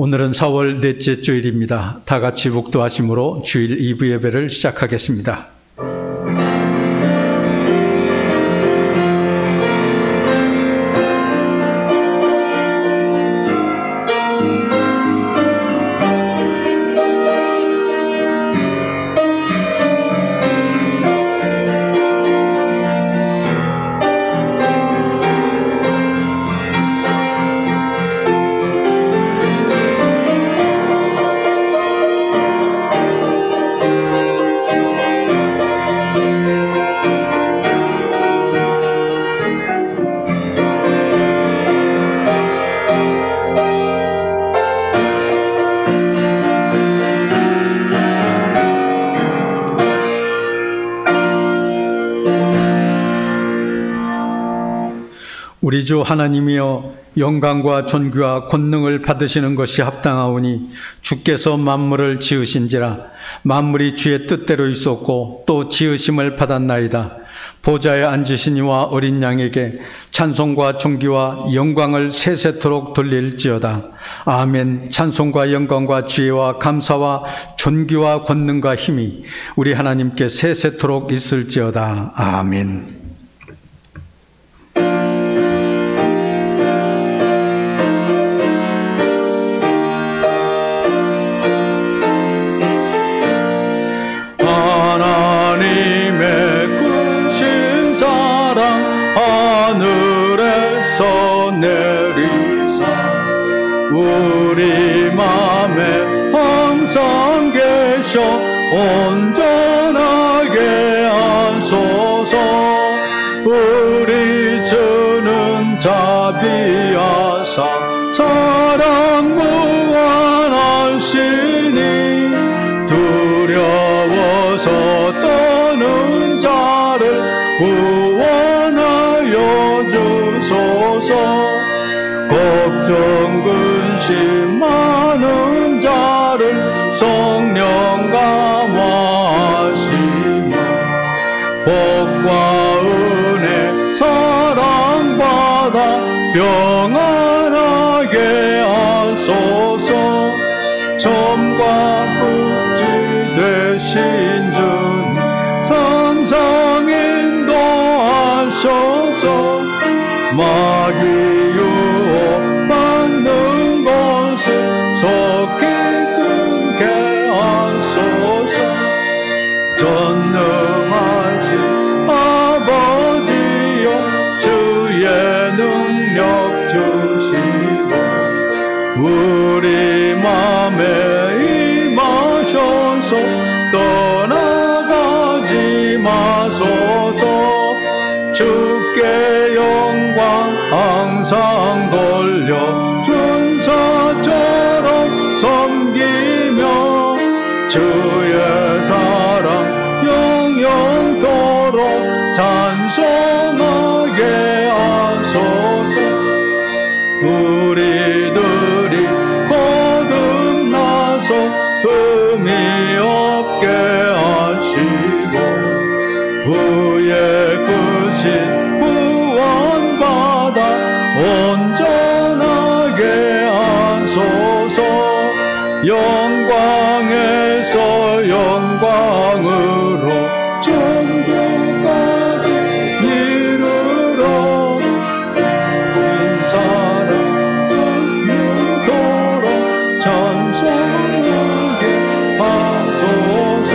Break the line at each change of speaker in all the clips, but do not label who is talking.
오늘은 4월 넷째 주일입니다. 다 같이 묵도하심으로 주일 2부 예배를 시작하겠습니다. 우리 주 하나님이여, 영광과 존귀와 권능을 받으시는 것이 합당하오니 주께서 만물을 지으신지라. 만물이 주의 뜻대로 있었고 또 지으심을 받았나이다. 보좌에 앉으신 이와 어린 양에게 찬송과 존귀와 영광을 세세토록 돌릴지어다. 아멘. 찬송과 영광과 지혜와 감사와 존귀와 권능과 힘이 우리 하나님께 세세토록 있을지어다. 아멘.
우리 맘에 항상 계셔 온전하게 하소서. 우리 주는 자비하사 사랑 무한하시니 두려워서 떠는 자를 구원하여 주소서. 걱정 근심 많은 자를 성령 감화하시며 복과 은혜 사랑받아 평안하게 하소서. 점과 끝이 되신 주님 항상 인도하셔서 마귀 받는 것을 속히 끊게 하소서. 전능하신 아버지여, 주의 능력 주시고 우리 맘에 임하셔서 떠나가지 마소서. 주께 영광 항상 돌려 전사처럼 섬기며 주의 사랑 영영토록 찬송하게 하소서. 우리들이 거듭나서 흠이 없게 하시고 후에 크신 구원받아 온전하게 하소서. 영광에서 영광으로 천국까지 이르러 인사랑 영토록 찬송하게 하소서.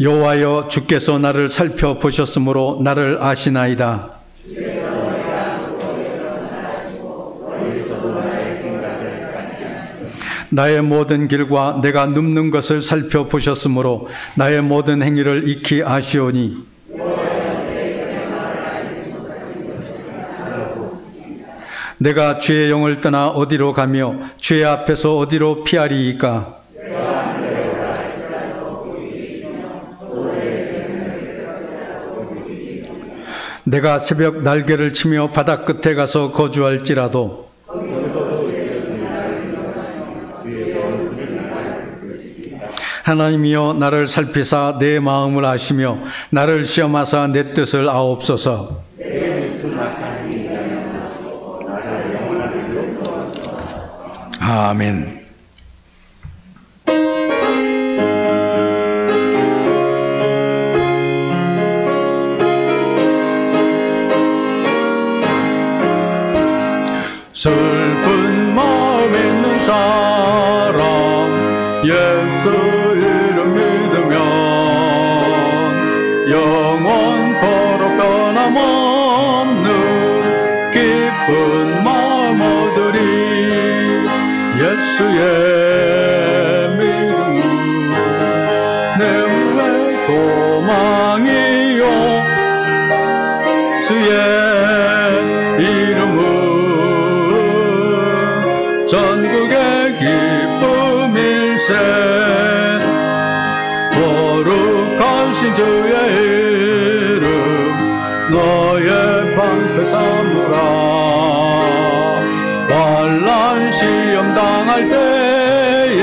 여호와여, 주께서 나를 살펴보셨으므로 나를 아시나이다. 나의 모든 길과 내가 눕는 것을 살펴보셨으므로 나의 모든 행위를 익히 아시오니 내가 주의 영을 떠나 어디로 가며 주의 앞에서 어디로 피하리이까. 내가 새벽 날개를 치며 바다 끝에 가서 거주할지라도 하나님이여 나를 살피사 내 마음을 아시며 나를 시험하사 내 뜻을 아옵소서. 아멘.
슬픈 마음 있는 사람 예수 이름 믿으면 영원토록 변함없는 기쁜 마음 얻으리. 예수의 믿음은 내 몸의 소망이요 주의 이름은 전국의 기쁨일세. 거룩하신 주의 이름 너의 방패 삼으라. 환난 시험 당할 때에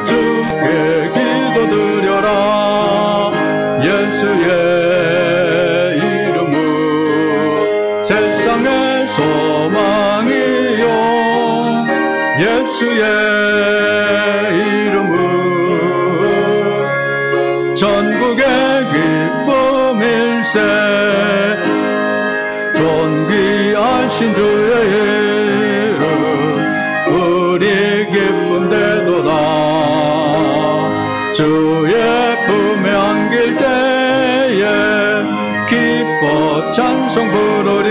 주께 기도드려라. 예수의 이름은 세상의 소망이요 예수의 이름은 전국의 기쁨일세. 존귀하신 주의 이름 우리 기쁨 되도다. 주의 품에 안길 때에 기뻐 찬송 부르리.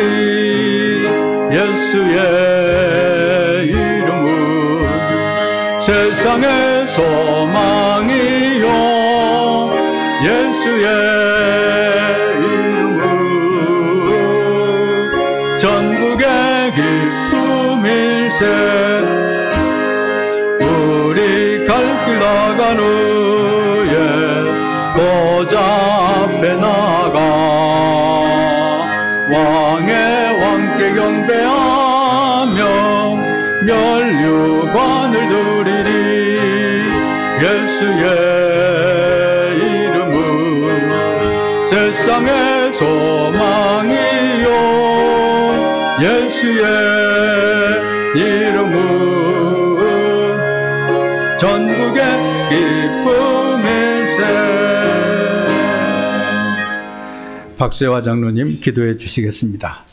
예수의 세상의 소망이요 예수의 이름은 전국의 기쁨일세. 우리 갈 길 나간 후에 보좌 앞에 나가 왕의 왕께 경배하며 면류관을 드리리. 예수의 이름은 세상의 소망이요 예수의 이름은 전국의 기쁨일세.
박세화 장로님 기도해 주시겠습니다.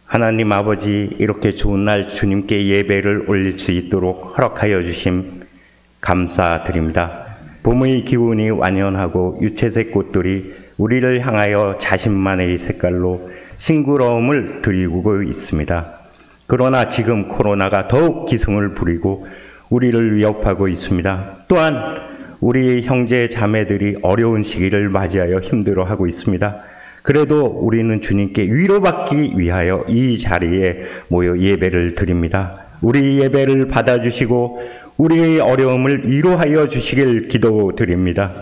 하나님 아버지, 이렇게 좋은 날 주님께 예배를 올릴 수 있도록 허락하여 주심 감사드립니다. 봄의 기운이 완연하고 유채색 꽃들이 우리를 향하여 자신만의 색깔로 싱그러움을 드리고 있습니다. 그러나 지금 코로나가 더욱 기승을 부리고 우리를 위협하고 있습니다. 또한 우리 형제 자매들이 어려운 시기를 맞이하여 힘들어하고 있습니다. 그래도 우리는 주님께 위로받기 위하여 이 자리에 모여 예배를 드립니다. 우리 예배를 받아주시고 우리의 어려움을 위로하여 주시길 기도드립니다.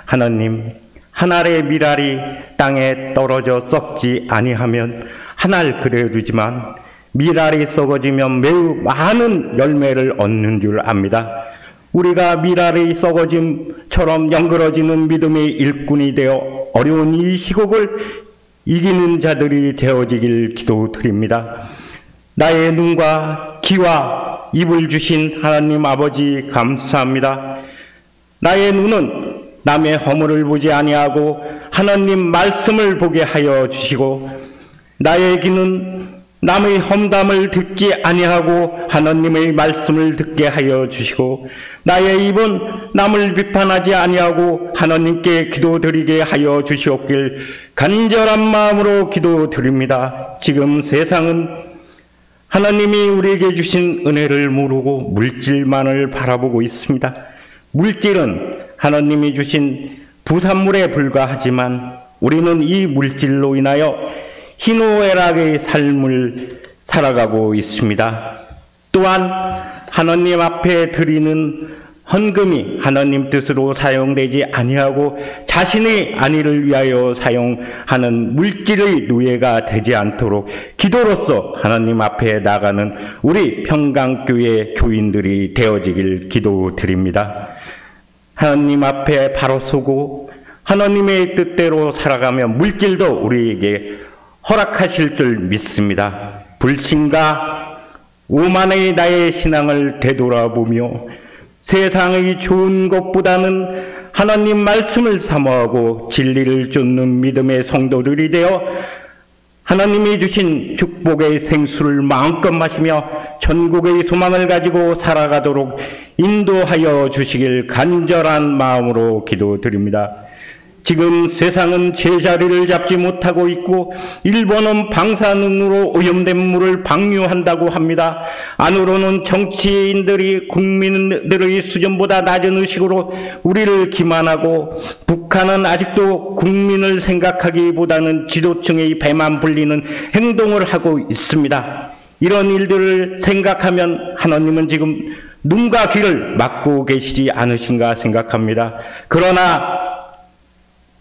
하나님, 한 알의 밀알이 땅에 떨어져 썩지 아니하면 한 알 그래주지만 밀알이 썩어지면 매우 많은 열매를 얻는 줄 압니다. 우리가 밀알이 썩어짐처럼 연그러지는 믿음의 일꾼이 되어 어려운 이 시국을 이기는 자들이 되어지길 기도드립니다. 나의 눈과 귀와 입을 주신 하나님 아버지 감사합니다. 나의 눈은 남의 허물을 보지 아니하고 하나님 말씀을 보게 하여 주시고, 나의 귀는 남의 험담을 듣지 아니하고 하나님의 말씀을 듣게 하여 주시고, 나의 입은 남을 비판하지 아니하고 하나님께 기도드리게 하여 주시옵길 간절한 마음으로 기도드립니다. 지금 세상은 하나님이 우리에게 주신 은혜를 모르고 물질만을 바라보고 있습니다. 물질은 하나님이 주신 부산물에 불과하지만 우리는 이 물질로 인하여 희노애락의 삶을 살아가고 있습니다. 또한 하나님 앞에 드리는 헌금이 하나님 뜻으로 사용되지 아니하고 자신의 안위를 위하여 사용하는 물질의 노예가 되지 않도록 기도로서 하나님 앞에 나가는 우리 평강교회 교인들이 되어지길 기도드립니다. 하나님 앞에 바로 서고 하나님의 뜻대로 살아가며 물질도 우리에게 허락하실 줄 믿습니다. 불신과 오만의 나의 신앙을 되돌아보며 세상의 좋은 것보다는 하나님 말씀을 사모하고 진리를 쫓는 믿음의 성도들이 되어 하나님이 주신 축복의 생수를 마음껏 마시며 천국의 소망을 가지고 살아가도록 인도하여 주시길 간절한 마음으로 기도드립니다. 지금 세상은 제자리를 잡지 못하고 있고 일본은 방사능으로 오염된 물을 방류한다고 합니다. 안으로는 정치인들이 국민들의 수준보다 낮은 의식으로 우리를 기만하고 북한은 아직도 국민을 생각하기보다는 지도층의 배만 불리는 행동을 하고 있습니다. 이런 일들을 생각하면 하나님은 지금 눈과 귀를 막고 계시지 않으신가 생각합니다. 그러나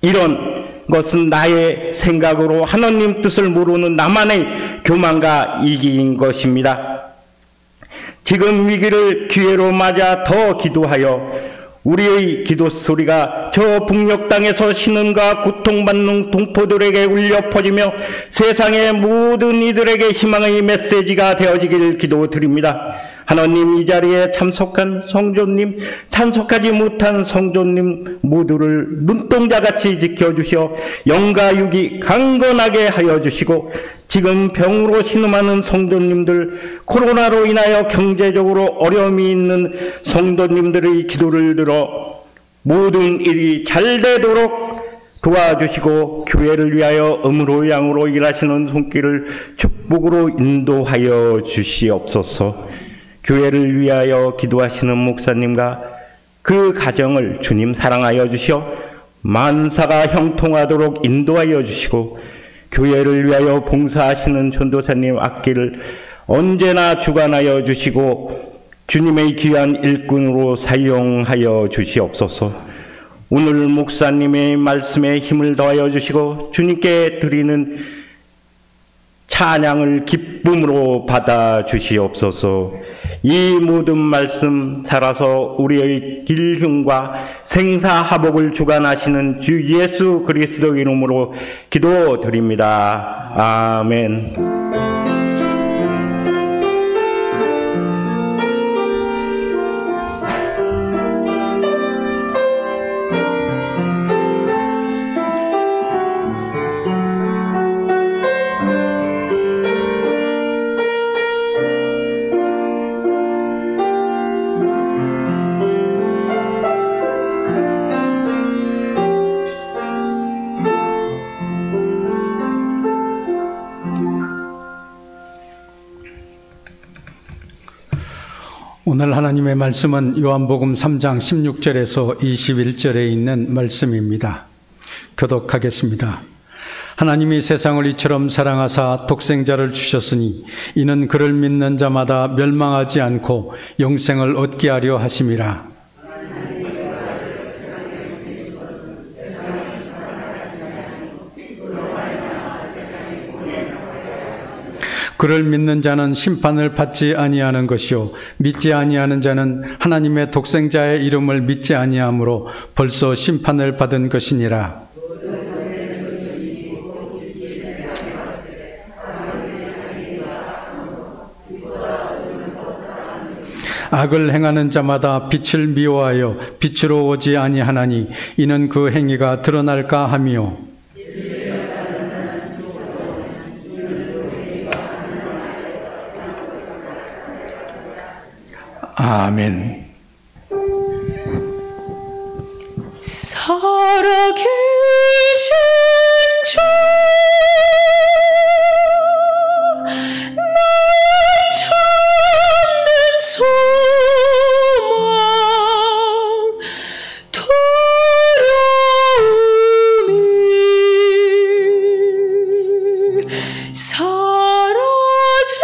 이런 것은 나의 생각으로 하나님 뜻을 모르는 나만의 교만과 이기인 것입니다. 지금 위기를 기회로 맞아 더 기도하여 우리의 기도 소리가 저 북녘 땅에서 신음과 고통받는 동포들에게 울려 퍼지며 세상의 모든 이들에게 희망의 메시지가 되어지길 기도드립니다. 하나님, 이 자리에 참석한 성도님, 참석하지 못한 성도님 모두를 눈동자같이 지켜주시어 영과 육이 강건하게 하여 주시고 지금 병으로 신음하는 성도님들, 코로나로 인하여 경제적으로 어려움이 있는 성도님들의 기도를 들어 모든 일이 잘 되도록 도와주시고 교회를 위하여 음으로 양으로 일하시는 손길을 축복으로 인도하여 주시옵소서. 교회를 위하여 기도하시는 목사님과 그 가정을 주님 사랑하여 주시어 만사가 형통하도록 인도하여 주시고 교회를 위하여 봉사하시는 전도사님 앞길을 언제나 주관하여 주시고 주님의 귀한 일꾼으로 사용하여 주시옵소서. 오늘 목사님의 말씀에 힘을 더하여 주시고 주님께 드리는 찬양을 기쁨으로 받아 주시옵소서. 이 모든 말씀 살아서 우리의 길흉과 생사화복을 주관하시는 주 예수 그리스도 이름으로 기도드립니다. 아멘.
오늘 하나님의 말씀은 요한복음 3장 16절에서 21절에 있는 말씀입니다. 교독하겠습니다. 하나님이 세상을 이처럼 사랑하사 독생자를 주셨으니 이는 그를 믿는 자마다 멸망하지 않고 영생을 얻게 하려 하심이라. 그를 믿는 자는 심판을 받지 아니하는 것이요 믿지 아니하는 자는 하나님의 독생자의 이름을 믿지 아니하므로 벌써 심판을 받은 것이니라. 악을 행하는 자마다 빛을 미워하여 빛으로 오지 아니하나니 이는 그 행위가 드러날까 하미요. 아멘.
살아계신 주 나의 참된 소망 두려움이 사랑의 주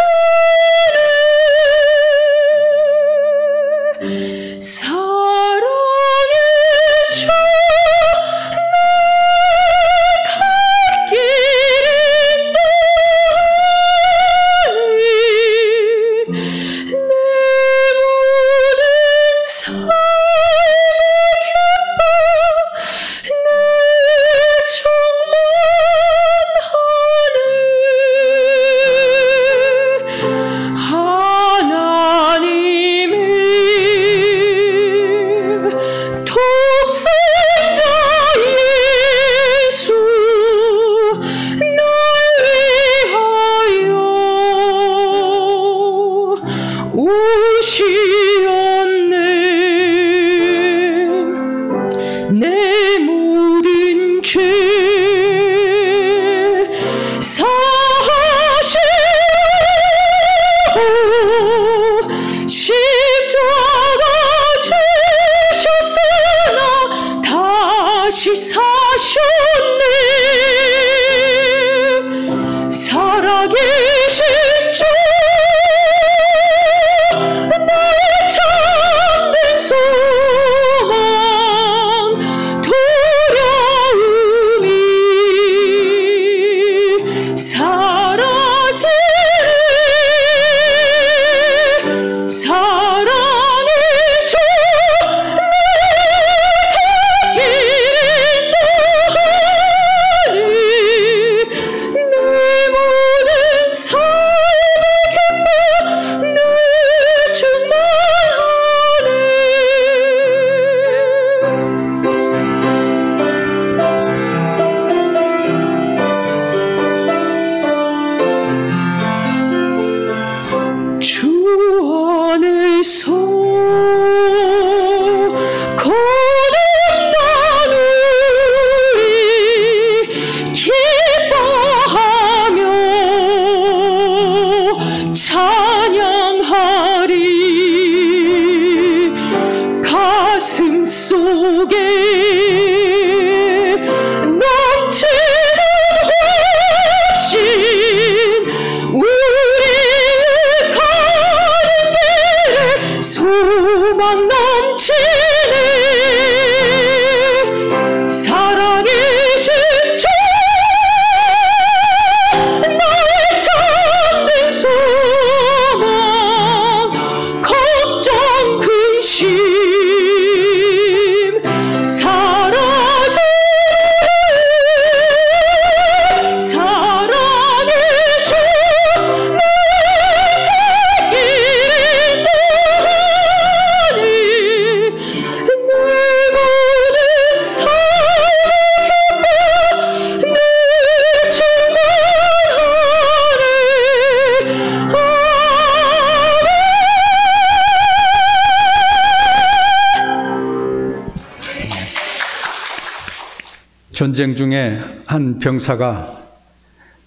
전쟁 중에 한 병사가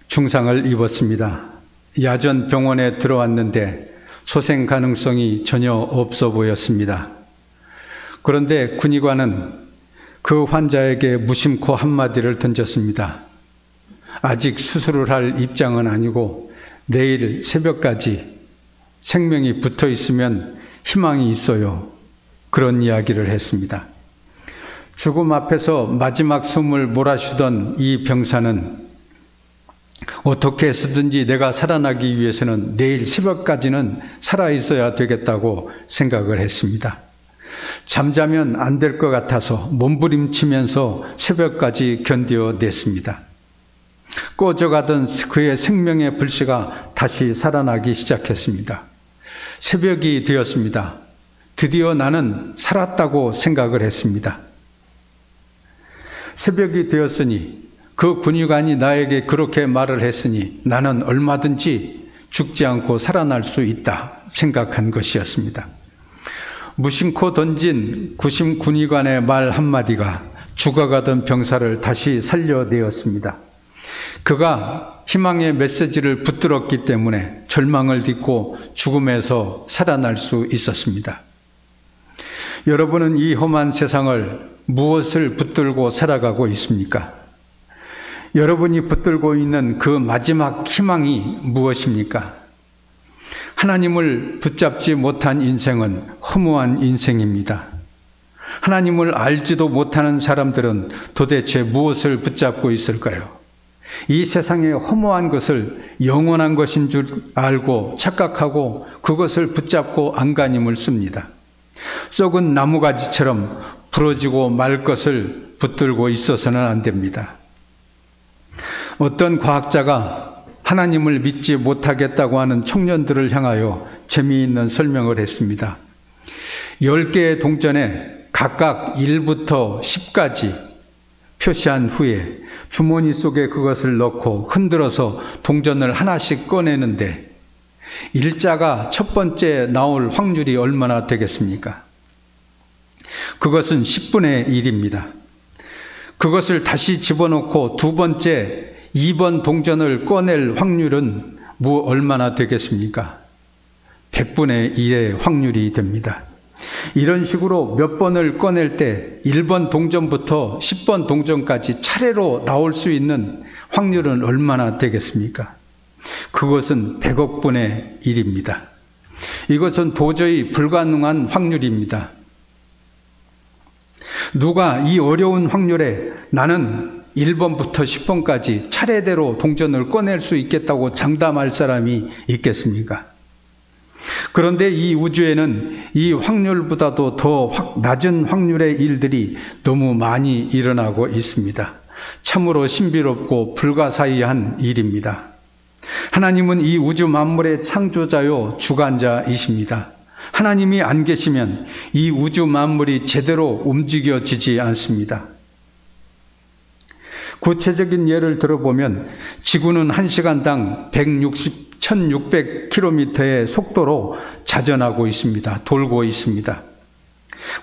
중상을 입었습니다. 야전 병원에 들어왔는데 소생 가능성이 전혀 없어 보였습니다. 그런데 군의관은 그 환자에게 무심코 한마디를 던졌습니다. 아직 수술을 할 입장은 아니고 내일 새벽까지 생명이 붙어 있으면 희망이 있어요. 그런 이야기를 했습니다. 죽음 앞에서 마지막 숨을 몰아쉬던 이 병사는 어떻게 해서든지 내가 살아나기 위해서는 내일 새벽까지는 살아있어야 되겠다고 생각을 했습니다. 잠자면 안 될 것 같아서 몸부림치면서 새벽까지 견뎌냈습니다. 꺼져가던 그의 생명의 불씨가 다시 살아나기 시작했습니다. 새벽이 되었습니다. 드디어 나는 살았다고 생각을 했습니다. 새벽이 되었으니 그 군의관이 나에게 그렇게 말을 했으니 나는 얼마든지 죽지 않고 살아날 수 있다 생각한 것이었습니다. 무심코 던진 구심 군의관의 말 한마디가 죽어가던 병사를 다시 살려내었습니다. 그가 희망의 메시지를 붙들었기 때문에 절망을 딛고 죽음에서 살아날 수 있었습니다. 여러분은 이 험한 세상을 무엇을 붙들고 살아가고 있습니까? 여러분이 붙들고 있는 그 마지막 희망이 무엇입니까? 하나님을 붙잡지 못한 인생은 허무한 인생입니다. 하나님을 알지도 못하는 사람들은 도대체 무엇을 붙잡고 있을까요? 이 세상의 허무한 것을 영원한 것인 줄 알고 착각하고 그것을 붙잡고 안간힘을 씁니다. 썩은 나무가지처럼 부러지고 말 것을 붙들고 있어서는 안 됩니다. 어떤 과학자가 하나님을 믿지 못하겠다고 하는 청년들을 향하여 재미있는 설명을 했습니다. 10개의 동전에 각각 1부터 10까지 표시한 후에 주머니 속에 그것을 넣고 흔들어서 동전을 하나씩 꺼내는데 일자가 첫 번째 나올 확률이 얼마나 되겠습니까? 그것은 10분의 1입니다. 그것을 다시 집어넣고 두 번째 2번 동전을 꺼낼 확률은 얼마나 되겠습니까? 100분의 1의 확률이 됩니다. 이런 식으로 몇 번을 꺼낼 때 1번 동전부터 10번 동전까지 차례로 나올 수 있는 확률은 얼마나 되겠습니까? 그것은 100억 분의 1입니다. 이것은 도저히 불가능한 확률입니다. 누가 이 어려운 확률에 나는 1번부터 10번까지 차례대로 동전을 꺼낼 수 있겠다고 장담할 사람이 있겠습니까? 그런데 이 우주에는 이 확률보다도 더 낮은 확률의 일들이 너무 많이 일어나고 있습니다. 참으로 신비롭고 불가사의한 일입니다. 하나님은 이 우주 만물의 창조자요 주관자이십니다. 하나님이 안 계시면 이 우주 만물이 제대로 움직여지지 않습니다. 구체적인 예를 들어보면 지구는 1시간당 1600km의 속도로 자전하고 있습니다. 돌고 있습니다.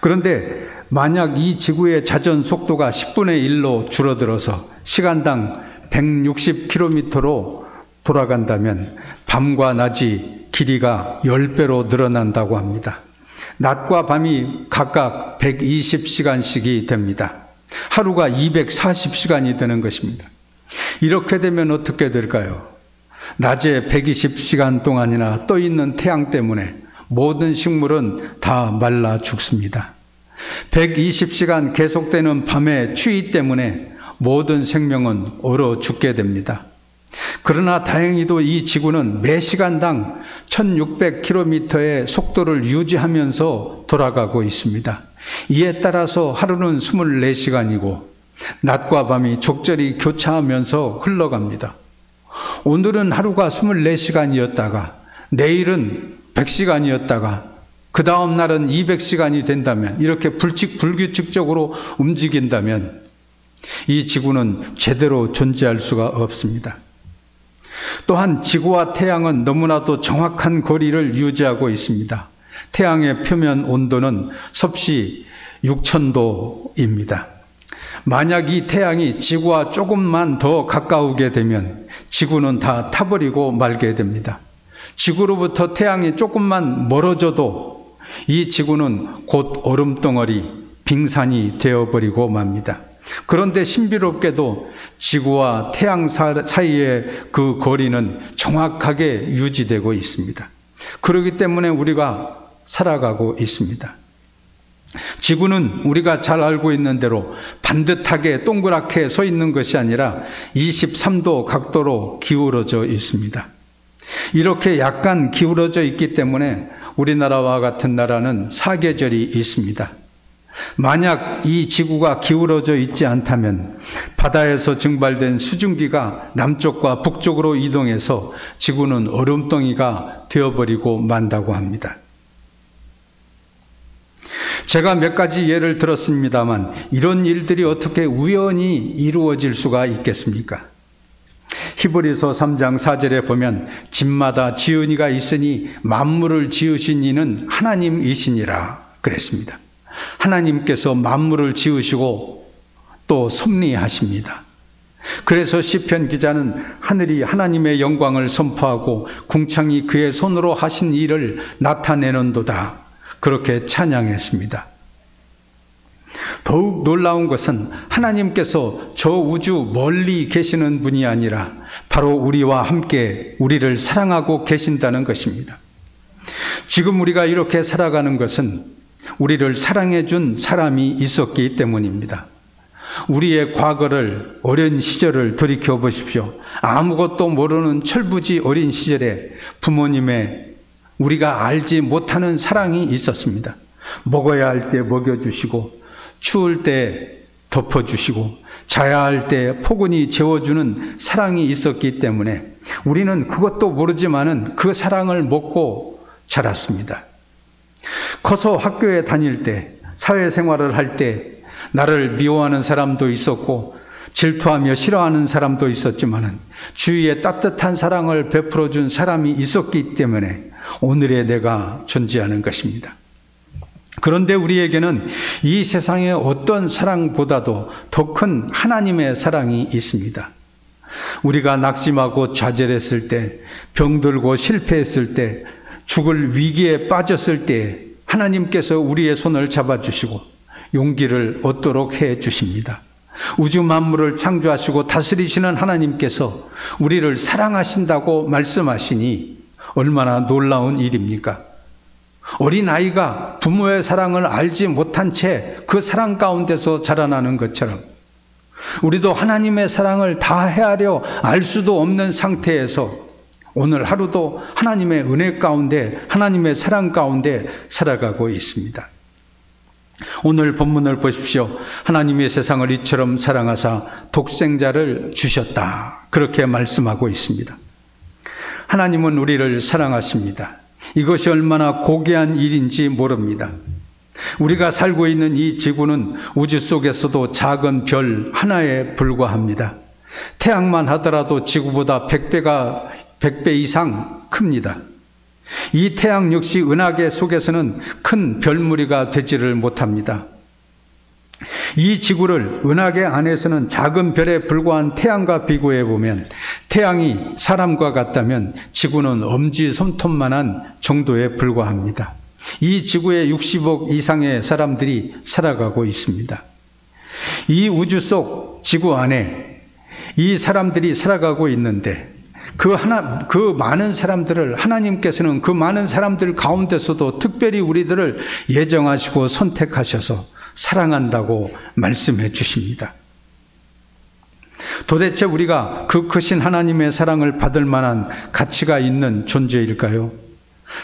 그런데 만약 이 지구의 자전 속도가 10분의 1로 줄어들어서 시간당 160km로 돌아간다면 밤과 낮이 길이가 10배로 늘어난다고 합니다. 낮과 밤이 각각 120시간씩이 됩니다. 하루가 240시간이 되는 것입니다. 이렇게 되면 어떻게 될까요? 낮에 120시간 동안이나 떠 있는 태양 때문에 모든 식물은 다 말라 죽습니다. 120시간 계속되는 밤의 추위 때문에 모든 생명은 얼어 죽게 됩니다. 그러나 다행히도 이 지구는 매 시간당 1600km의 속도를 유지하면서 돌아가고 있습니다. 이에 따라서 하루는 24시간이고 낮과 밤이 적절히 교차하면서 흘러갑니다. 오늘은 하루가 24시간이었다가 내일은 100시간이었다가 그 다음 날은 200시간이 된다면 이렇게 불규칙적으로 움직인다면 이 지구는 제대로 존재할 수가 없습니다. 또한 지구와 태양은 너무나도 정확한 거리를 유지하고 있습니다. 태양의 표면 온도는 섭씨 6000도입니다. 만약 이 태양이 지구와 조금만 더 가까우게 되면 지구는 다 타버리고 말게 됩니다. 지구로부터 태양이 조금만 멀어져도 이 지구는 곧 얼음덩어리, 빙산이 되어버리고 맙니다. 그런데 신비롭게도 지구와 태양 사이의 그 거리는 정확하게 유지되고 있습니다. 그렇기 때문에 우리가 살아가고 있습니다. 지구는 우리가 잘 알고 있는 대로 반듯하게 동그랗게 서 있는 것이 아니라 23도 각도로 기울어져 있습니다. 이렇게 약간 기울어져 있기 때문에 우리나라와 같은 나라는 사계절이 있습니다. 만약 이 지구가 기울어져 있지 않다면 바다에서 증발된 수증기가 남쪽과 북쪽으로 이동해서 지구는 얼음덩이가 되어버리고 만다고 합니다. 제가 몇 가지 예를 들었습니다만 이런 일들이 어떻게 우연히 이루어질 수가 있겠습니까? 히브리서 3장 4절에 보면 집마다 지은이가 있으니 만물을 지으신 이는 하나님이시니라 그랬습니다. 하나님께서 만물을 지으시고 또 섭리하십니다. 그래서 시편 기자는 하늘이 하나님의 영광을 선포하고 궁창이 그의 손으로 하신 일을 나타내는도다 그렇게 찬양했습니다. 더욱 놀라운 것은 하나님께서 저 우주 멀리 계시는 분이 아니라 바로 우리와 함께 우리를 사랑하고 계신다는 것입니다. 지금 우리가 이렇게 살아가는 것은 우리를 사랑해 준 사람이 있었기 때문입니다. 우리의 과거를, 어린 시절을 돌이켜 보십시오. 아무것도 모르는 철부지 어린 시절에 부모님의 우리가 알지 못하는 사랑이 있었습니다. 먹어야 할 때 먹여주시고 추울 때 덮어주시고 자야 할 때 포근히 재워주는 사랑이 있었기 때문에 우리는 그것도 모르지만은 그 사랑을 먹고 자랐습니다. 커서 학교에 다닐 때, 사회생활을 할 때 나를 미워하는 사람도 있었고 질투하며 싫어하는 사람도 있었지만은 주위에 따뜻한 사랑을 베풀어준 사람이 있었기 때문에 오늘의 내가 존재하는 것입니다. 그런데 우리에게는 이 세상의 어떤 사랑보다도 더 큰 하나님의 사랑이 있습니다. 우리가 낙심하고 좌절했을 때, 병들고 실패했을 때, 죽을 위기에 빠졌을 때 하나님께서 우리의 손을 잡아주시고 용기를 얻도록 해 주십니다. 우주 만물을 창조하시고 다스리시는 하나님께서 우리를 사랑하신다고 말씀하시니 얼마나 놀라운 일입니까? 어린아이가 부모의 사랑을 알지 못한 채 그 사랑 가운데서 자라나는 것처럼 우리도 하나님의 사랑을 다 헤아려 알 수도 없는 상태에서 오늘 하루도 하나님의 은혜 가운데, 하나님의 사랑 가운데 살아가고 있습니다. 오늘 본문을 보십시오. 하나님의 세상을 이처럼 사랑하사 독생자를 주셨다. 그렇게 말씀하고 있습니다. 하나님은 우리를 사랑하십니다. 이것이 얼마나 고귀한 일인지 모릅니다. 우리가 살고 있는 이 지구는 우주 속에서도 작은 별 하나에 불과합니다. 태양만 하더라도 지구보다 100배 이상 큽니다. 이 태양 역시 은하계 속에서는 큰 별무리가 되지를 못합니다. 이 지구를 은하계 안에서는 작은 별에 불과한 태양과 비교해 보면 태양이 사람과 같다면 지구는 엄지손톱만한 정도에 불과합니다. 이 지구에 60억 이상의 사람들이 살아가고 있습니다. 이 우주 속 지구 안에 이 사람들이 살아가고 있는데 그 많은 사람들을 하나님께서는 그 많은 사람들 가운데서도 특별히 우리들을 예정하시고 선택하셔서 사랑한다고 말씀해 주십니다. 도대체 우리가 그 크신 하나님의 사랑을 받을 만한 가치가 있는 존재일까요?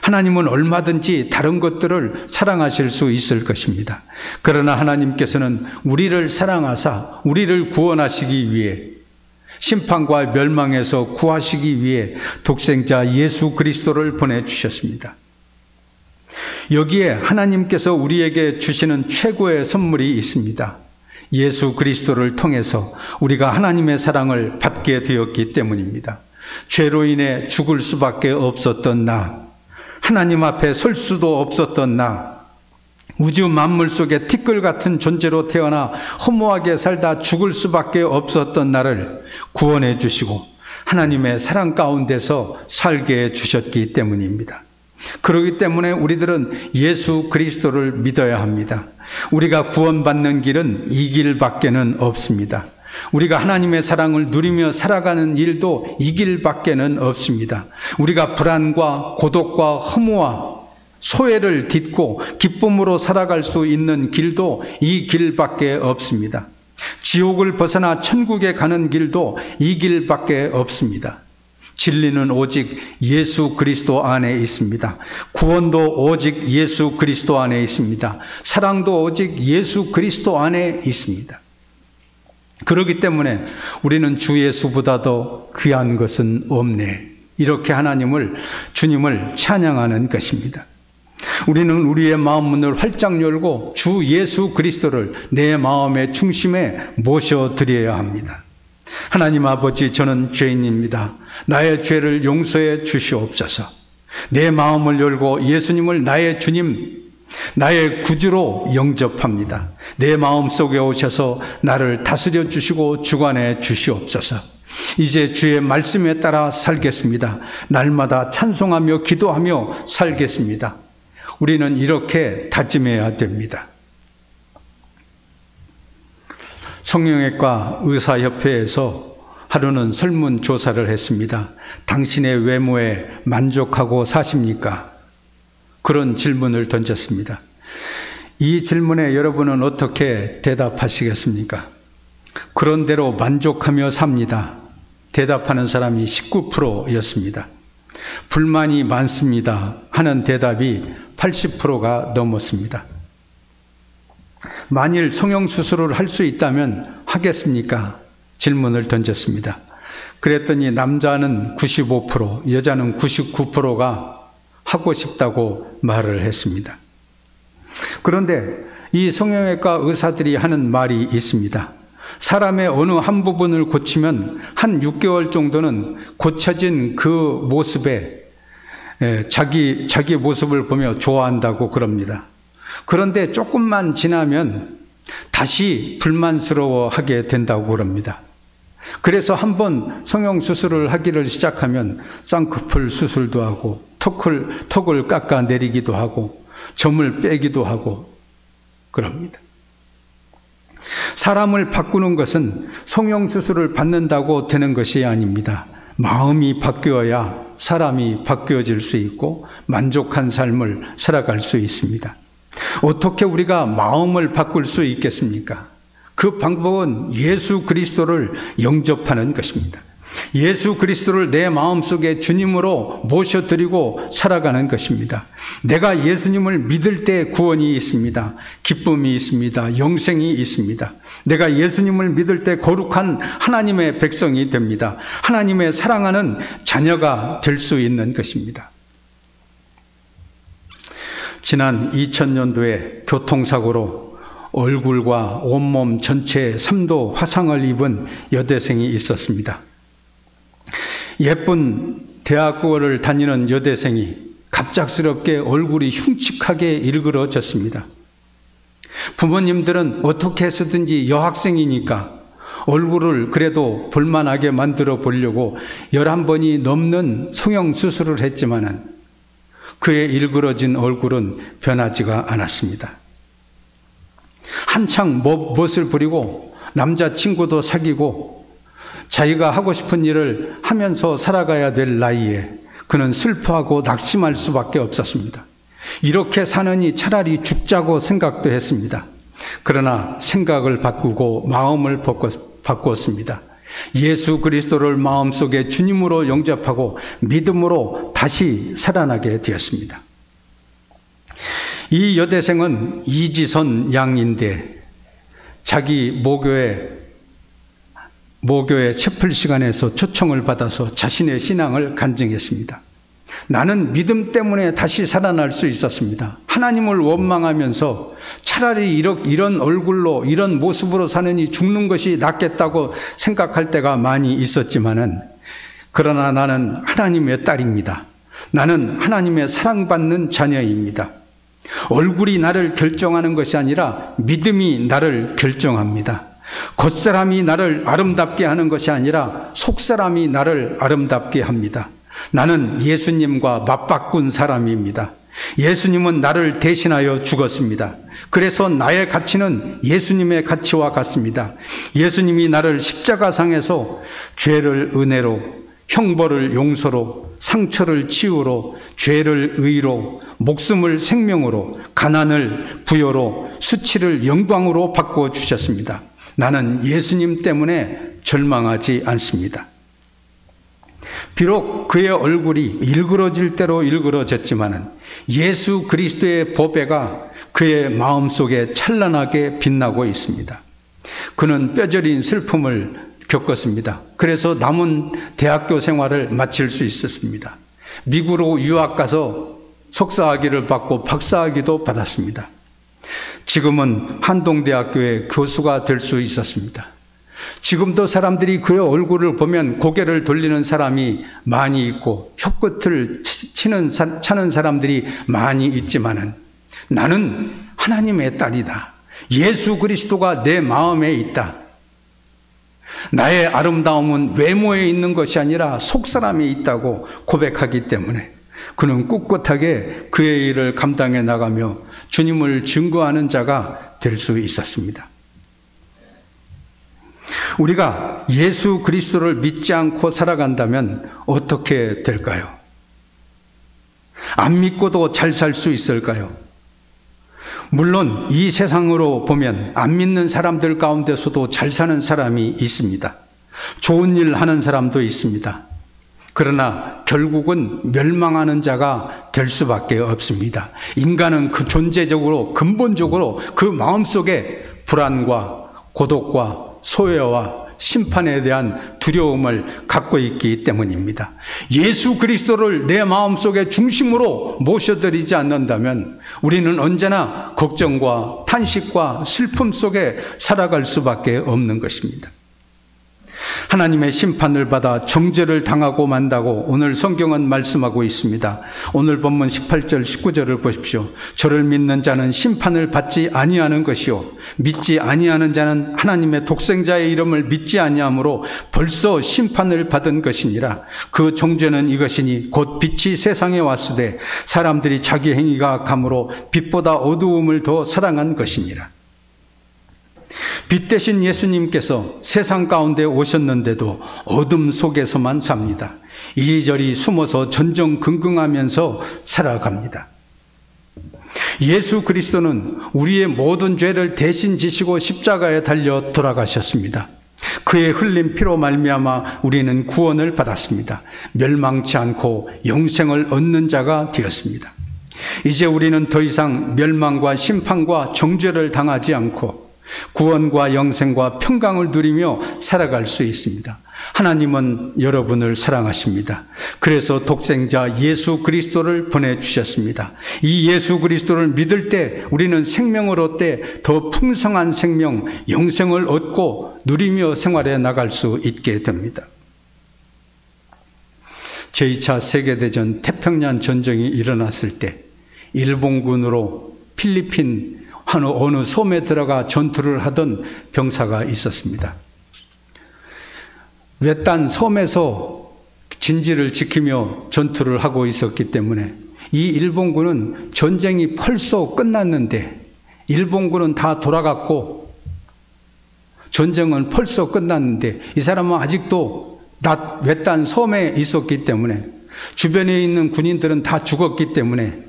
하나님은 얼마든지 다른 것들을 사랑하실 수 있을 것입니다. 그러나 하나님께서는 우리를 사랑하사 우리를 구원하시기 위해 심판과 멸망에서 구하시기 위해 독생자 예수 그리스도를 보내주셨습니다. 여기에 하나님께서 우리에게 주시는 최고의 선물이 있습니다. 예수 그리스도를 통해서 우리가 하나님의 사랑을 받게 되었기 때문입니다. 죄로 인해 죽을 수밖에 없었던 나, 하나님 앞에 설 수도 없었던 나, 우주 만물 속에 티끌 같은 존재로 태어나 허무하게 살다 죽을 수밖에 없었던 나를 구원해 주시고 하나님의 사랑 가운데서 살게 해 주셨기 때문입니다. 그렇기 때문에 우리들은 예수 그리스도를 믿어야 합니다. 우리가 구원받는 길은 이 길밖에는 없습니다. 우리가 하나님의 사랑을 누리며 살아가는 일도 이 길밖에는 없습니다. 우리가 불안과 고독과 허무와 소외를 딛고 기쁨으로 살아갈 수 있는 길도 이 길밖에 없습니다. 지옥을 벗어나 천국에 가는 길도 이 길밖에 없습니다. 진리는 오직 예수 그리스도 안에 있습니다. 구원도 오직 예수 그리스도 안에 있습니다. 사랑도 오직 예수 그리스도 안에 있습니다. 그렇기 때문에 우리는 주 예수보다도 귀한 것은 없네. 이렇게 주님을 찬양하는 것입니다. 우리는 우리의 마음 문을 활짝 열고 주 예수 그리스도를 내 마음의 중심에 모셔드려야 합니다. 하나님 아버지, 저는 죄인입니다. 나의 죄를 용서해 주시옵소서. 내 마음을 열고 예수님을 나의 주님, 나의 구주로 영접합니다. 내 마음 속에 오셔서 나를 다스려 주시고 주관해 주시옵소서. 이제 주의 말씀에 따라 살겠습니다. 날마다 찬송하며 기도하며 살겠습니다. 우리는 이렇게 다짐해야 됩니다. 성형외과 의사협회에서 하루는 설문조사를 했습니다. 당신의 외모에 만족하고 사십니까? 그런 질문을 던졌습니다. 이 질문에 여러분은 어떻게 대답하시겠습니까? 그런 대로 만족하며 삽니다. 대답하는 사람이 19%였습니다. 불만이 많습니다 하는 대답이 80%가 넘었습니다. 만일 성형수술을 할 수 있다면 하겠습니까? 질문을 던졌습니다. 그랬더니 남자는 95%, 여자는 99%가 하고 싶다고 말을 했습니다. 그런데 이 성형외과 의사들이 하는 말이 있습니다. 사람의 어느 한 부분을 고치면 한 6개월 정도는 고쳐진 그 모습에 자기 모습을 보며 좋아한다고 그럽니다. 그런데 조금만 지나면 다시 불만스러워하게 된다고 그럽니다. 그래서 한번 성형수술을 하기를 시작하면 쌍꺼풀 수술도 하고 턱을 깎아내리기도 하고 점을 빼기도 하고 그럽니다. 사람을 바꾸는 것은 성형수술을 받는다고 되는 것이 아닙니다. 마음이 바뀌어야 사람이 바뀌어질 수 있고 만족한 삶을 살아갈 수 있습니다. 어떻게 우리가 마음을 바꿀 수 있겠습니까? 그 방법은 예수 그리스도를 영접하는 것입니다. 예수 그리스도를 내 마음속에 주님으로 모셔드리고 살아가는 것입니다. 내가 예수님을 믿을 때 구원이 있습니다. 기쁨이 있습니다. 영생이 있습니다. 내가 예수님을 믿을 때 거룩한 하나님의 백성이 됩니다. 하나님의 사랑하는 자녀가 될 수 있는 것입니다. 지난 2000년도에 교통사고로 얼굴과 온몸 전체에 3도 화상을 입은 여대생이 있었습니다. 예쁜 대학교를 다니는 여대생이 갑작스럽게 얼굴이 흉측하게 일그러졌습니다. 부모님들은 어떻게 해서든지 여학생이니까 얼굴을 그래도 볼만하게 만들어 보려고 11번이 넘는 성형수술을 했지만은 그의 일그러진 얼굴은 변하지가 않았습니다. 한창 멋을 부리고 남자친구도 사귀고 자기가 하고 싶은 일을 하면서 살아가야 될 나이에 그는 슬퍼하고 낙심할 수밖에 없었습니다. 이렇게 사느니 차라리 죽자고 생각도 했습니다. 그러나 생각을 바꾸고 마음을 바꾸었습니다. 예수 그리스도를 마음속에 주님으로 영접하고 믿음으로 다시 살아나게 되었습니다. 이 여대생은 이지선 양인데 자기 모교의 채플 시간에서 초청을 받아서 자신의 신앙을 간증했습니다. 나는 믿음 때문에 다시 살아날 수 있었습니다. 하나님을 원망하면서 차라리 이런 얼굴로 이런 모습으로 사느니 죽는 것이 낫겠다고 생각할 때가 많이 있었지만은 그러나 나는 하나님의 딸입니다. 나는 하나님의 사랑받는 자녀입니다. 얼굴이 나를 결정하는 것이 아니라 믿음이 나를 결정합니다. 겉사람이 나를 아름답게 하는 것이 아니라 속사람이 나를 아름답게 합니다. 나는 예수님과 맞바꾼 사람입니다. 예수님은 나를 대신하여 죽었습니다. 그래서 나의 가치는 예수님의 가치와 같습니다. 예수님이 나를 십자가상에서 죄를 은혜로, 형벌을 용서로, 상처를 치유로, 죄를 의로, 목숨을 생명으로, 가난을 부여로, 수치를 영광으로 바꿔주셨습니다. 나는 예수님 때문에 절망하지 않습니다. 비록 그의 얼굴이 일그러질 대로 일그러졌지만은 예수 그리스도의 보배가 그의 마음속에 찬란하게 빛나고 있습니다. 그는 뼈저린 슬픔을 겪었습니다. 그래서 남은 대학교 생활을 마칠 수 있었습니다. 미국으로 유학 가서 석사학위를 받고 박사학위도 받았습니다. 지금은 한동대학교의 교수가 될 수 있었습니다. 지금도 사람들이 그의 얼굴을 보면 고개를 돌리는 사람이 많이 있고 혀끝을 차는 사람들이 많이 있지만은 나는 하나님의 딸이다. 예수 그리스도가 내 마음에 있다. 나의 아름다움은 외모에 있는 것이 아니라 속사람에 있다고 고백하기 때문에 그는 꿋꿋하게 그의 일을 감당해 나가며 주님을 증거하는 자가 될 수 있었습니다. 우리가 예수 그리스도를 믿지 않고 살아간다면 어떻게 될까요? 안 믿고도 잘 살 수 있을까요? 물론 이 세상으로 보면 안 믿는 사람들 가운데서도 잘 사는 사람이 있습니다. 좋은 일 하는 사람도 있습니다. 그러나 결국은 멸망하는 자가 될 수밖에 없습니다. 인간은 그 존재적으로 근본적으로 그 마음속에 불안과 고독과 소외와 심판에 대한 두려움을 갖고 있기 때문입니다. 예수 그리스도를 내 마음속에 중심으로 모셔드리지 않는다면 우리는 언제나 걱정과 탄식과 슬픔 속에 살아갈 수밖에 없는 것입니다. 하나님의 심판을 받아 정죄를 당하고 만다고 오늘 성경은 말씀하고 있습니다. 오늘 본문 18절 19절을 보십시오. 저를 믿는 자는 심판을 받지 아니하는 것이요 믿지 아니하는 자는 하나님의 독생자의 이름을 믿지 아니하므로 벌써 심판을 받은 것이니라. 그 정죄는 이것이니 곧 빛이 세상에 왔으되 사람들이 자기 행위가 악함으로 빛보다 어두움을 더 사랑한 것이니라. 빛 대신 예수님께서 세상 가운데 오셨는데도 어둠 속에서만 삽니다. 이리저리 숨어서 전전긍긍하면서 살아갑니다. 예수 그리스도는 우리의 모든 죄를 대신 지시고 십자가에 달려 돌아가셨습니다. 그의 흘린 피로 말미암아 우리는 구원을 받았습니다. 멸망치 않고 영생을 얻는 자가 되었습니다. 이제 우리는 더 이상 멸망과 심판과 정죄를 당하지 않고 구원과 영생과 평강을 누리며 살아갈 수 있습니다. 하나님은 여러분을 사랑하십니다. 그래서 독생자 예수 그리스도를 보내주셨습니다. 이 예수 그리스도를 믿을 때 우리는 생명을 얻되 더 풍성한 생명, 영생을 얻고 누리며 생활해 나갈 수 있게 됩니다. 제2차 세계대전 태평양 전쟁이 일어났을 때 일본군으로 필리핀 어느 섬에 들어가 전투를 하던 병사가 있었습니다. 외딴 섬에서 진지를 지키며 전투를 하고 있었기 때문에 이 일본군은 전쟁이 벌써 끝났는데 일본군은 다 돌아갔고 전쟁은 벌써 끝났는데 이 사람은 아직도 외딴 섬에 있었기 때문에 주변에 있는 군인들은 다 죽었기 때문에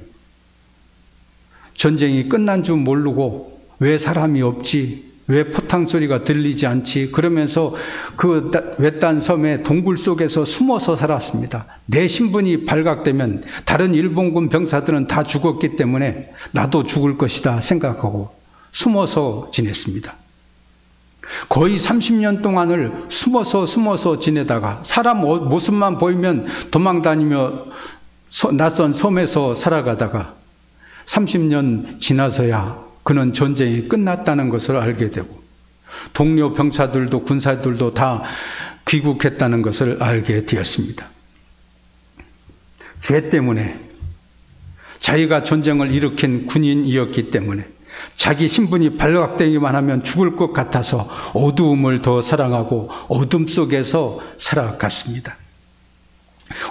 전쟁이 끝난 줄 모르고 왜 사람이 없지? 왜 포탕 소리가 들리지 않지? 그러면서 그 외딴 섬의 동굴 속에서 숨어서 살았습니다. 내 신분이 발각되면 다른 일본군 병사들은 다 죽었기 때문에 나도 죽을 것이다 생각하고 숨어서 지냈습니다. 거의 30년 동안을 숨어서 지내다가 사람 모습만 보이면 도망다니며 낯선 섬에서 살아가다가 30년 지나서야 그는 전쟁이 끝났다는 것을 알게 되고 동료 병사들도 군사들도 다 귀국했다는 것을 알게 되었습니다. 죄 때문에 자기가 전쟁을 일으킨 군인이었기 때문에 자기 신분이 발각되기만 하면 죽을 것 같아서 어두움을 더 사랑하고 어둠 속에서 살아갔습니다.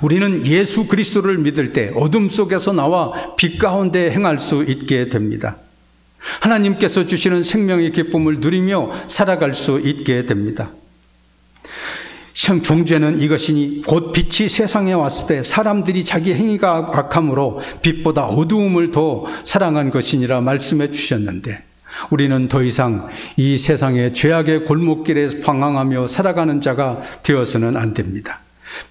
우리는 예수 그리스도를 믿을 때 어둠 속에서 나와 빛 가운데 행할 수 있게 됩니다. 하나님께서 주시는 생명의 기쁨을 누리며 살아갈 수 있게 됩니다. 경죄는 이것이니 곧 빛이 세상에 왔을 때 사람들이 자기 행위가 악함으로 빛보다 어두움을 더 사랑한 것이니라 말씀해 주셨는데, 우리는 더 이상 이 세상의 죄악의 골목길에 방황하며 살아가는 자가 되어서는 안 됩니다.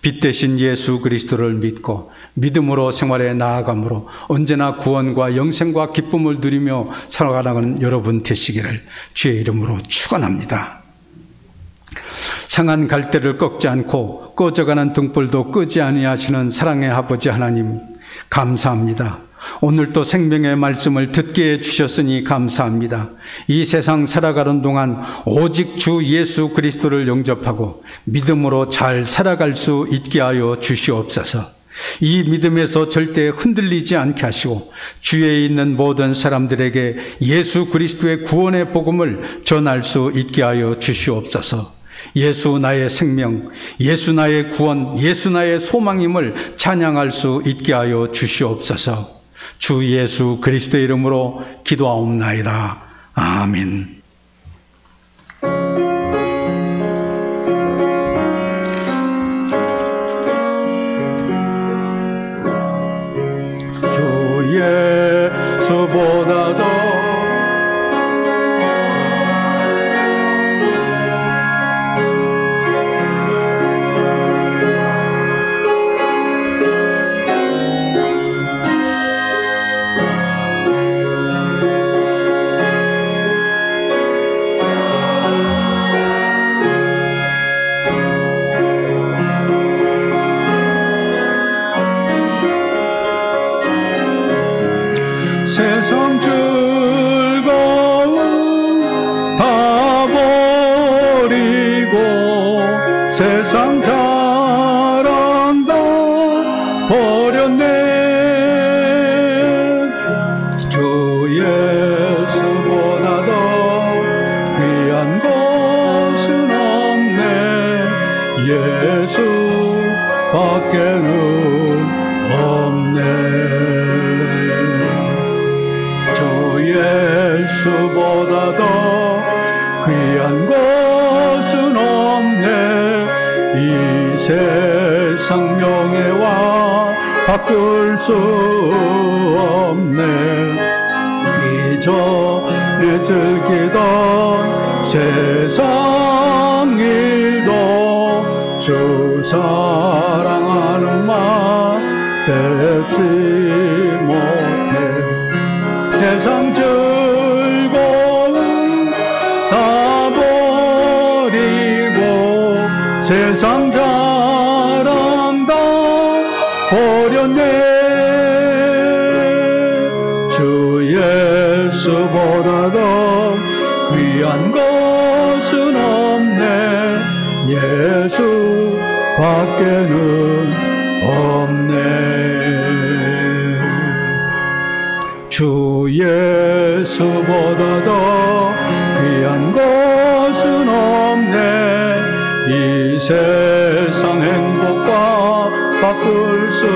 빛 대신 예수 그리스도를 믿고 믿음으로 생활에 나아감으로 언제나 구원과 영생과 기쁨을 누리며 살아가는 여러분 되시기를 주의 이름으로 축원합니다. 상한 갈대를 꺾지 않고 꺼져가는 등불도 끄지 아니하시는 사랑의 아버지 하나님, 감사합니다. 오늘도 생명의 말씀을 듣게 해주셨으니 감사합니다. 이 세상 살아가는 동안 오직 주 예수 그리스도를 영접하고 믿음으로 잘 살아갈 수 있게 하여 주시옵소서. 이 믿음에서 절대 흔들리지 않게 하시고 주위에 있는 모든 사람들에게 예수 그리스도의 구원의 복음을 전할 수 있게 하여 주시옵소서. 예수 나의 생명, 예수 나의 구원, 예수 나의 소망임을 찬양할 수 있게 하여 주시옵소서. 주 예수 그리스도의 이름으로 기도하옵나이다. 아멘.
주 예수보다도 세상 즐거움 다 버리고 세상 자랑 다 버렸네. 주 예수보다 더 귀한 것은 없네. 예수밖에는 없네. 예수보다 더 귀한 것은 없네. 이 세상 명예와 바꿀 수 없네. 이전에 즐기던 세상 일도 주 사랑하는 맘 뺏지 못해. 세상 즐거움 다 버리고 세상 자랑 다 버렸네. 주 예수보다 더 귀한 것은 없네. 예수밖에는 없네. 주 예수보다 더 귀한 것은 없네. 이 세상 행복과 바꿀 수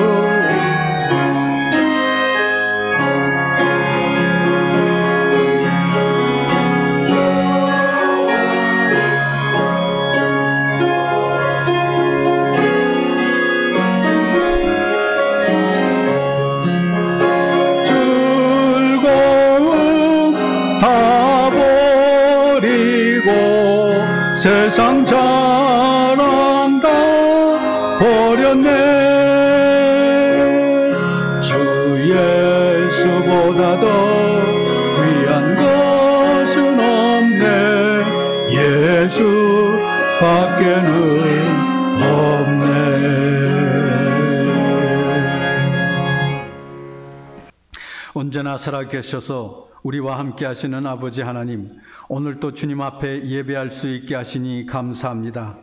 세상 자랑 다 버렸네. 주 예수보다 더 귀한 것은 없네. 예수밖에는 없네.
언제나 살아계셔서 우리와 함께 하시는 아버지 하나님, 오늘도 주님 앞에 예배할 수 있게 하시니 감사합니다.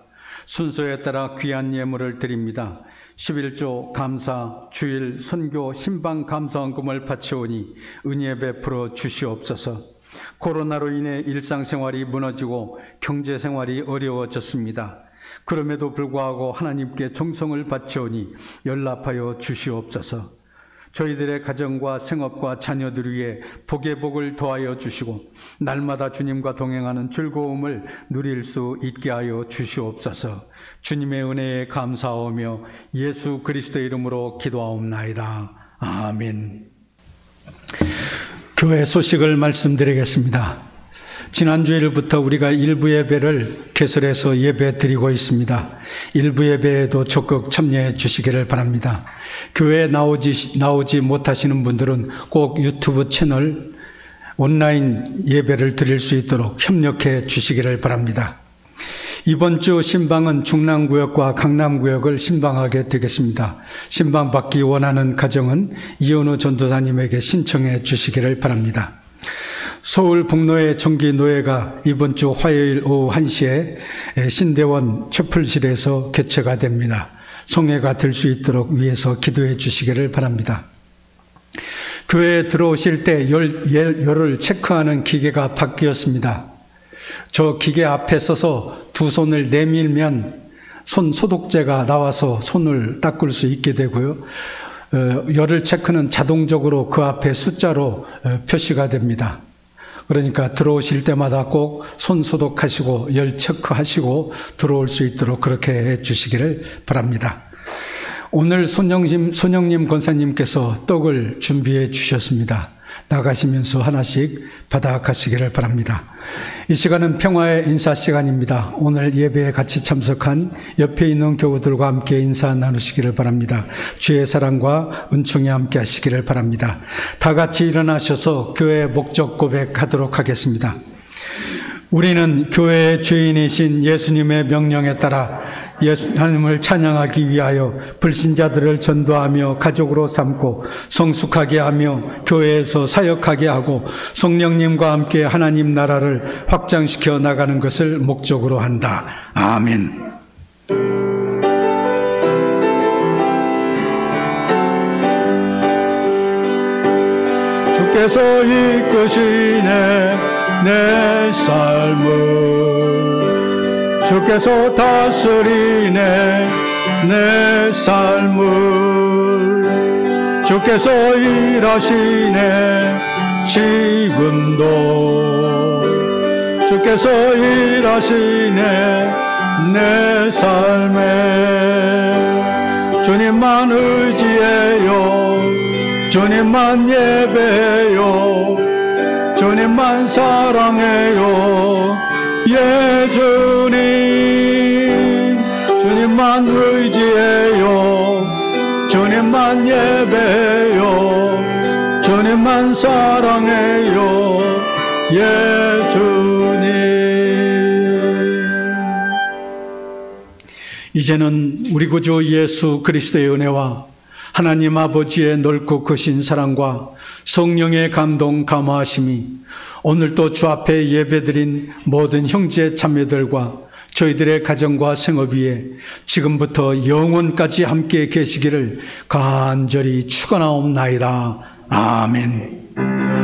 순서에 따라 귀한 예물을 드립니다. 11조 감사 주일 선교 신방 감사헌금을 바치오니 은혜 베풀어 주시옵소서. 코로나로 인해 일상생활이 무너지고 경제생활이 어려워졌습니다. 그럼에도 불구하고 하나님께 정성을 바치오니 연락하여 주시옵소서. 저희들의 가정과 생업과 자녀들 위해 복의 복을 더하여 주시고 날마다 주님과 동행하는 즐거움을 누릴 수 있게 하여 주시옵소서. 주님의 은혜에 감사하며 예수 그리스도의 이름으로 기도하옵나이다. 아멘. 교회 소식을 말씀드리겠습니다. 지난주일부터 우리가 일부 예배를 개설해서 예배 드리고 있습니다. 일부 예배에도 적극 참여해 주시기를 바랍니다. 교회에 나오지 못하시는 분들은 꼭 유튜브 채널 온라인 예배를 드릴 수 있도록 협력해 주시기를 바랍니다. 이번 주 신방은 중랑구역과 강남구역을 신방하게 되겠습니다. 신방받기 원하는 가정은 이현우 전도사님에게 신청해 주시기를 바랍니다. 서울 북로의 정기노예가 이번 주 화요일 오후 1시에 신대원 채플실에서 개최가 됩니다. 성회가 될 수 있도록 위해서 기도해 주시기를 바랍니다. 교회에 들어오실 때 열을 체크하는 기계가 바뀌었습니다. 저 기계 앞에 서서 두 손을 내밀면 손 소독제가 나와서 손을 닦을 수 있게 되고요. 열을 체크는 자동적으로 그 앞에 숫자로 표시가 됩니다. 그러니까 들어오실 때마다 꼭 손 소독하시고 열 체크하시고 들어올 수 있도록 그렇게 해 주시기를 바랍니다. 오늘 손영님 권사님께서 떡을 준비해 주셨습니다. 나가시면서 하나씩 받아가시기를 바랍니다. 이 시간은 평화의 인사 시간입니다. 오늘 예배에 같이 참석한 옆에 있는 교우들과 함께 인사 나누시기를 바랍니다. 주의 사랑과 은총이 함께 하시기를 바랍니다. 다 같이 일어나셔서 교회의 목적 고백하도록 하겠습니다. 우리는 교회의 죄인이신 예수님의 명령에 따라 하나님을 찬양하기 위하여 불신자들을 전도하며 가족으로 삼고 성숙하게 하며 교회에서 사역하게 하고 성령님과 함께 하나님 나라를 확장시켜 나가는 것을 목적으로 한다. 아멘.
주께서 이끄시네 내 삶을, 주께서 다스리네 내 삶을, 주께서 일하시네 지금도, 주께서 일하시네 내 삶에. 주님만 의지해요, 주님만 예배해요, 주님만 사랑해요. 예 주님, 주님만 의지해요, 주님만 예배해요, 주님만 사랑해요. 예 주님.
이제는 우리 구주 예수 그리스도의 은혜와 하나님 아버지의 넓고 크신 사랑과 성령의 감동 감화하심이 오늘도 주 앞에 예배드린 모든 형제 자매들과 저희들의 가정과 생업 위에 지금부터 영원까지 함께 계시기를 간절히 축원하옵나이다. 아멘.